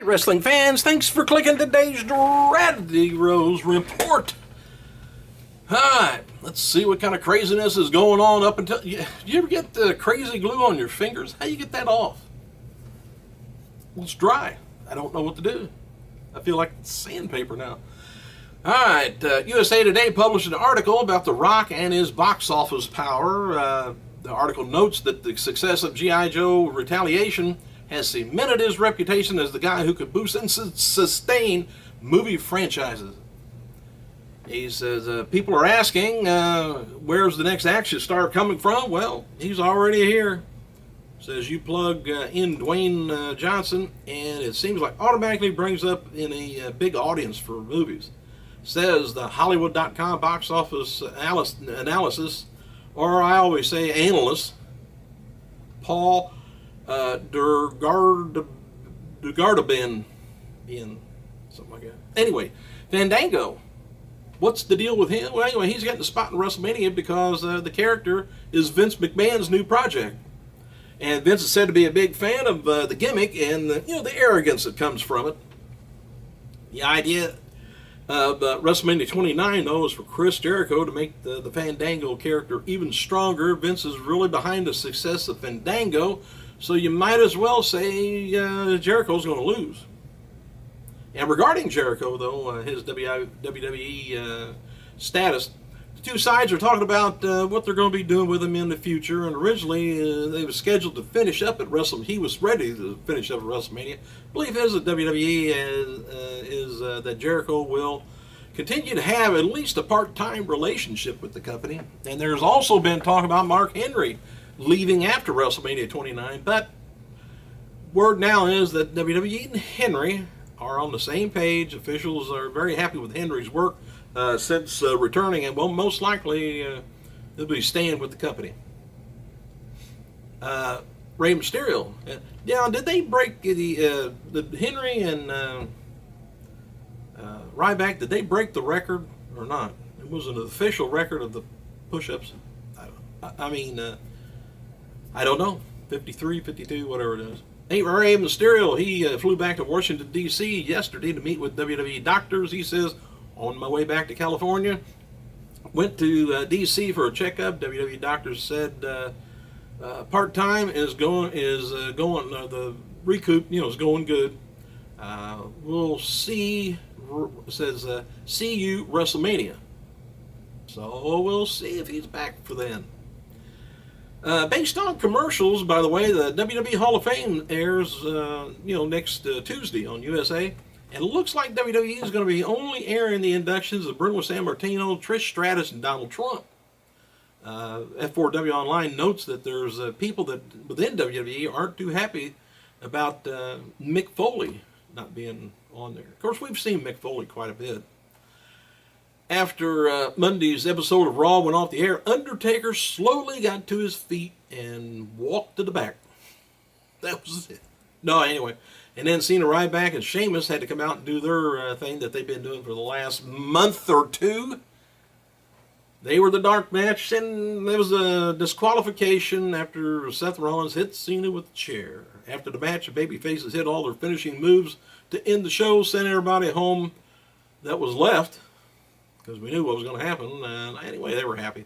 Wrestling fans, thanks for clicking today's Strategy Rose Report. Alright, let's see what kind of craziness is going on up until... You ever get the crazy glue on your fingers? How do you get that off? Well, it's dry. I don't know what to do. I feel like sandpaper now. Alright, USA Today published an article about The Rock and his box office power. The article notes that the success of G.I. Joe Retaliation has cemented his reputation as the guy who could boost and sustain movie franchises. He says, people are asking, where's the next action star coming from? Well, he's already here. Says you plug in Dwayne Johnson, and it seems like automatically brings up in a big audience for movies. Says the Hollywood.com box office analysis, or I always say analyst, Paul Durgardabin, something like that. Anyway, Fandango. What's the deal with him? Well, anyway, he's getting the spot in WrestleMania because the character is Vince McMahon's new project. And Vince is said to be a big fan of the gimmick and the arrogance that comes from it. The idea of WrestleMania 29, though, is for Chris Jericho to make the Fandango character even stronger. Vince is really behind the success of Fandango, so you might as well say Jericho's going to lose. And regarding Jericho, though, his WWE status, the two sides are talking about what they're going to be doing with him in the future. And originally, they were scheduled to finish up at WrestleMania. He was ready to finish up at WrestleMania. Belief is that WWE is that Jericho will continue to have at least a part-time relationship with the company. And there's also been talk about Mark Henry leaving after WrestleMania 29. But word now is that WWE and Henry are on the same page. Officials are very happy with Henry's work since returning, and will most likely he'll be staying with the company. Rey Mysterio. Now, did they break the Henry and Ryback? Did they break the record or not? It was an official record of the push-ups. I don't know. 53, 52, whatever it is. Rey Mysterio, he flew back to Washington, D.C. yesterday to meet with WWE doctors. He says, on my way back to California, went to D.C. for a checkup. WWE doctors said part-time is going, the recoup, is going good. We'll see, says, see you WrestleMania. So we'll see if he's back for then. Based on commercials, by the way, the WWE Hall of Fame airs, next Tuesday on USA. And it looks like WWE is going to be only airing the inductions of Bruno Sammartino, Trish Stratus, and Donald Trump. F4W Online notes that there's people that within WWE aren't too happy about Mick Foley not being on there. Of course, we've seen Mick Foley quite a bit. After Monday's episode of Raw went off the air, Undertaker slowly got to his feet and walked to the back. That was it. No, anyway. And then Cena Ryback and Sheamus had to come out and do their thing that they've been doing for the last month or two. They were the dark match, and there was a disqualification after Seth Rollins hit Cena with the chair. After the match, the babyfaces hit all their finishing moves to end the show, send everybody home that was left, because we knew what was going to happen. And anyway, they were happy.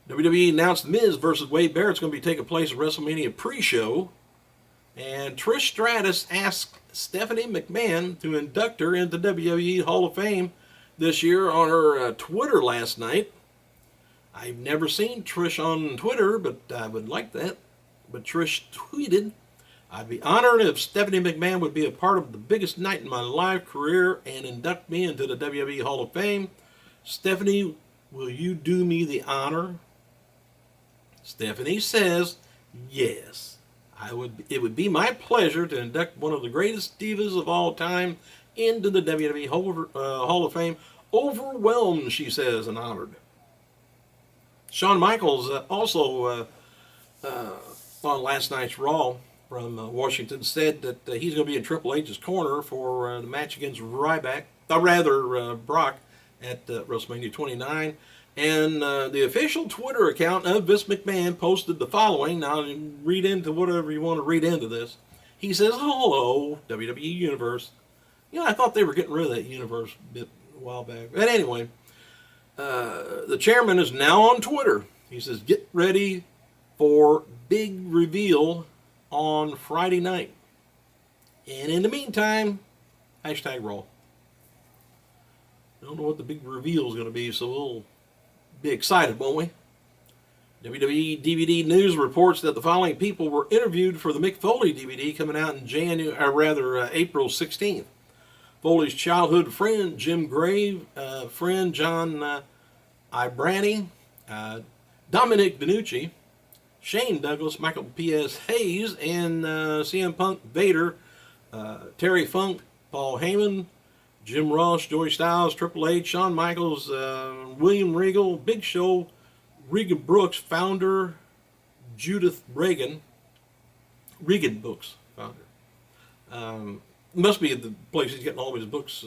WWE announced The Miz versus Wade Barrett's going to be taking place at WrestleMania pre-show. And Trish Stratus asked Stephanie McMahon to induct her into WWE Hall of Fame this year on her Twitter last night. I've never seen Trish on Twitter, but I would like that. But Trish tweeted, I'd be honored if Stephanie McMahon would be a part of the biggest night in my live career and induct me into the WWE Hall of Fame. Stephanie, will you do me the honor? Stephanie says, yes. It would be my pleasure to induct one of the greatest divas of all time into the WWE Hall of Fame. Overwhelmed, she says, and honored. Shawn Michaels also on last night's Raw from Washington said that he's going to be in Triple H's corner for the match against Brock at WrestleMania 29. And the official Twitter account of Vince McMahon posted the following. Now, read into whatever you want to read into this. He says, hello, WWE Universe. You know, I thought they were getting rid of that universe a while back. But anyway, the chairman is now on Twitter. He says, get ready for big reveal on Friday night. And in the meantime, hashtag Raw. I don't know what the big reveal is going to be, so we'll be excited, won't we? WWE DVD News reports that the following people were interviewed for the Mick Foley DVD coming out in April 16th. Foley's childhood friend, Jim Grave, friend John Ibrani, Dominic Benucci, Shane Douglas, Michael P.S. Hayes, and CM Punk, Vader, Terry Funk, Paul Heyman, Jim Ross, Joey Styles, Triple H, Shawn Michaels, William Regal, Big Show, Regan Brooks, founder, Judith Regan Books, founder. Must be the place he's getting all of his books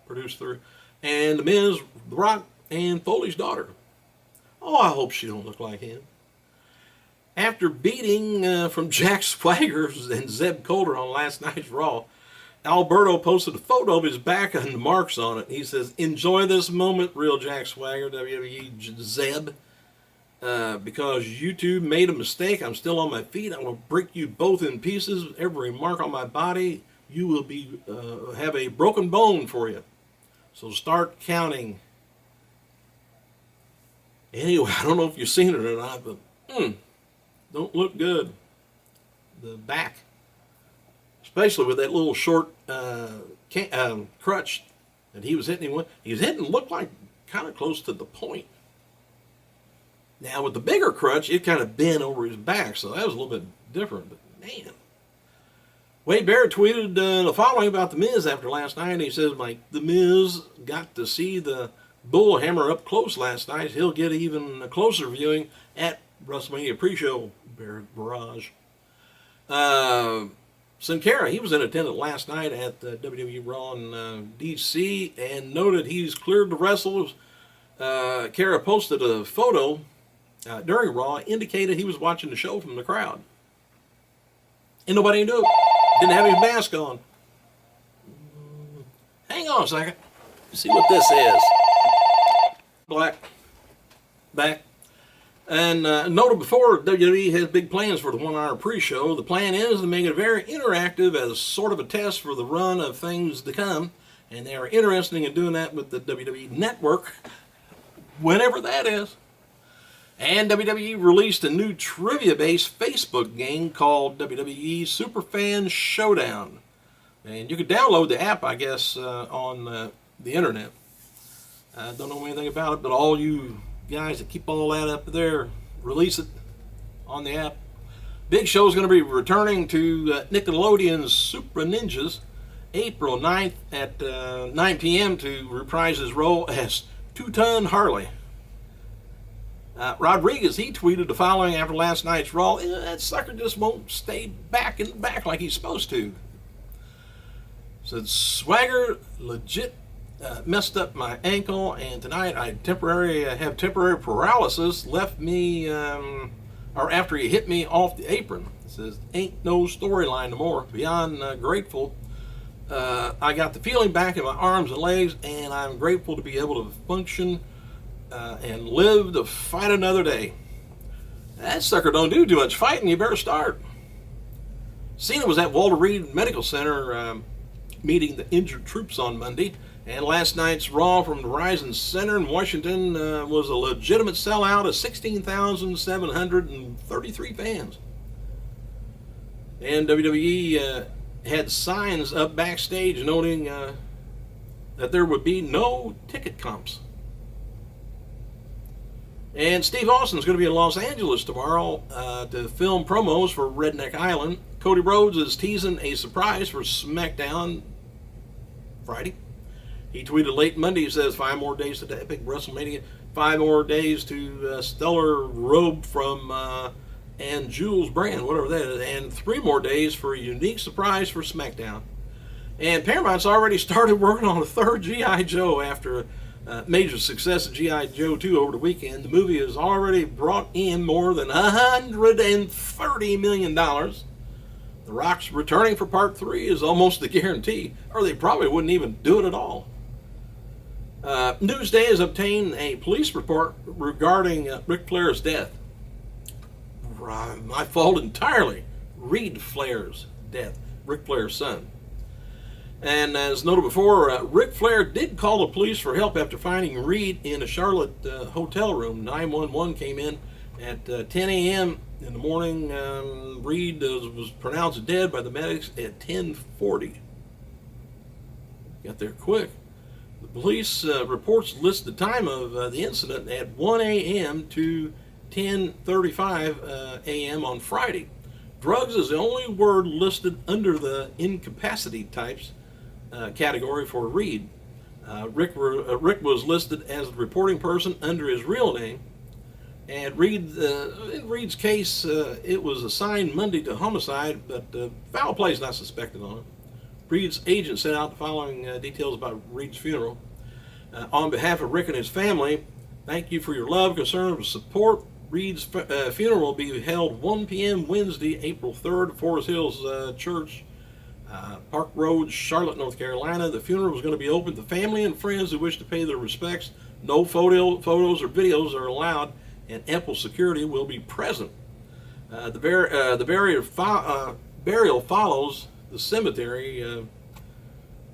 produced through. And The Miz, The Rock, and Foley's daughter. Oh, I hope she don't look like him. After beating from Jack Swagger and Zeb Colter on last night's Raw, Alberto posted a photo of his back and the marks on it. He says, enjoy this moment, real Jack Swagger, WWE Zeb. Because YouTube made a mistake, I'm still on my feet. I'm going to break you both in pieces. Every mark on my body, you will be have a broken bone for you. So start counting. Anyway, I don't know if you've seen it or not, but don't look good. The back, especially with that little short crutch that he was hitting with. He was hitting, looked like kind of close to the point. Now with the bigger crutch, it kind of bent over his back, so that was a little bit different. But man, Wade Barrett tweeted the following about The Miz after last night. He says, "Like The Miz got to see the Bullhammer up close last night. He'll get even a closer viewing at WrestleMania pre-show." Barrett Barrage. Sin Cara, he was in attendance last night at WWE Raw in DC and noted he's cleared to wrestle. Cara posted a photo during Raw, indicated he was watching the show from the crowd. And nobody knew. Didn't have his mask on. Hang on a second. See what this is. Black. Back. And noted before, WWE has big plans for the 1 hour pre-show. The plan is to make it very interactive as sort of a test for the run of things to come. And they are interested in doing that with the WWE Network, whenever that is. And WWE released a new trivia-based Facebook game called WWE Superfan Showdown. And you can download the app, I guess, on the internet. I don't know anything about it, but all you guys that keep all that up there, release it on the app. Big Show's going to be returning to Nickelodeon's Super Ninjas April 9th at 9 p.m. to reprise his role as Two-Ton Harley. Rodriguez, he tweeted the following after last night's Raw. That sucker just won't stay back in the back like he's supposed to. Said, Swagger legit messed up my ankle, and tonight I have temporary paralysis. Left me, or after he hit me off the apron. It says, ain't no storyline no more. Beyond grateful. I got the feeling back in my arms and legs, and I'm grateful to be able to function and live to fight another day. That sucker don't do too much fighting. You better start. Cena was at Walter Reed Medical Center meeting the injured troops on Monday, and last night's Raw from the Verizon Center in Washington was a legitimate sellout of 16,733 fans. And WWE had signs up backstage noting that there would be no ticket comps. And Steve Austin's going to be in Los Angeles tomorrow to film promos for Redneck Island. Cody Rhodes is teasing a surprise for SmackDown Friday. He tweeted late Monday, he says, 5 more days to the epic WrestleMania, 5 more days to Stellar Robe from and Jules Brand, whatever that is, and 3 more days for a unique surprise for SmackDown. And Paramount's already started working on a 3rd G.I. Joe after major success of G.I. Joe 2 over the weekend. The movie has already brought in more than $130 million. The The Rock's returning for part 3 is almost a guarantee, or they probably wouldn't even do it at all. Newsday has obtained a police report regarding Ric Flair's death. My fault entirely. Reid Flair's death, Ric Flair's son. And as noted before, Ric Flair did call the police for help after finding Reid in a Charlotte hotel room. 911 came in at 10 a.m. in the morning. Reid was pronounced dead by the medics at 10:40. Got there quick. The police reports list the time of the incident at 1 a.m. to 10:35 a.m. on Friday. Drugs is the only word listed under the incapacity types category for Reid. Rick was listed as the reporting person under his real name, and in Reid's case, it was assigned Monday to homicide, but foul play is not suspected on it. Reid's agent sent out the following details about Reid's funeral. On behalf of Rick and his family, thank you for your love, concern, and support. Reid's funeral will be held 1 p.m. Wednesday, April 3rd, Forest Hills Church, Park Road, Charlotte, North Carolina. The funeral is going to be open to family and friends who wish to pay their respects. No photos or videos are allowed, and ample security will be present. The burial follows the cemetery.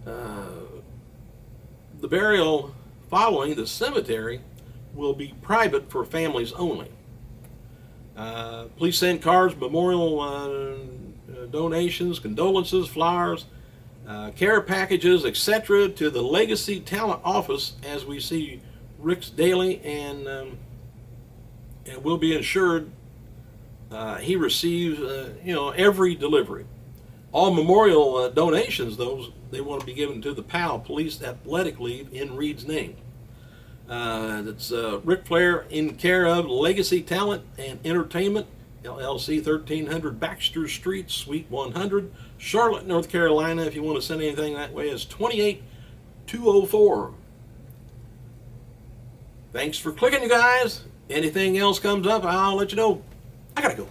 The burial following the cemetery will be private for families only. Please send cards, memorial donations, condolences, flowers, care packages, etc. to the Legacy Talent Office as we see Rick's daily, and will be ensured he receives every delivery. All memorial donations, those they want to be given to the PAL, Police Athletic League, in Reid's name. That's Ric Flair in care of Legacy Talent and Entertainment, LLC, 1300 Baxter Street, Suite 100, Charlotte, North Carolina. If you want to send anything that way, it's 28204. Thanks for clicking, you guys. Anything else comes up, I'll let you know. I gotta go.